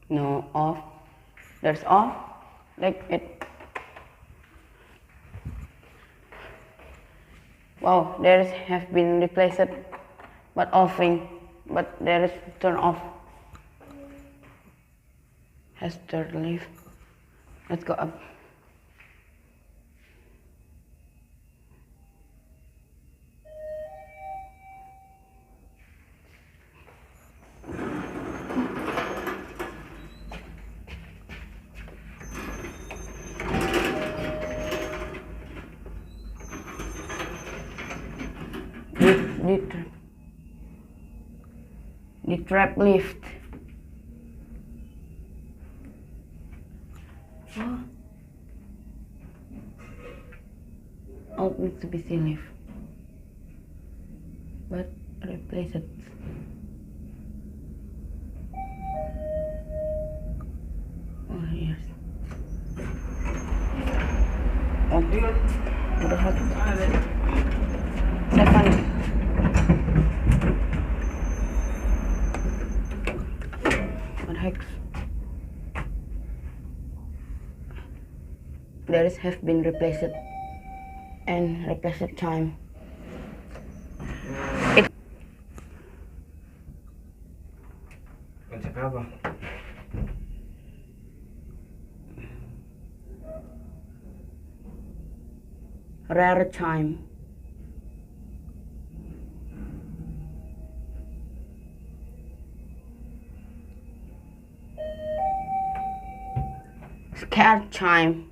No, off. There's off. Like it. Wow, there have been replaced, but offing. But there is turn off. Has turn leave. Let's go up. The trap lift. Oh. Old Mitsubishi lift. But replace it. Oh yes. Oh, what the heck? Second. What the heck? There is have been replaced and replaced time. Konsep apa? Rare time. Scared time.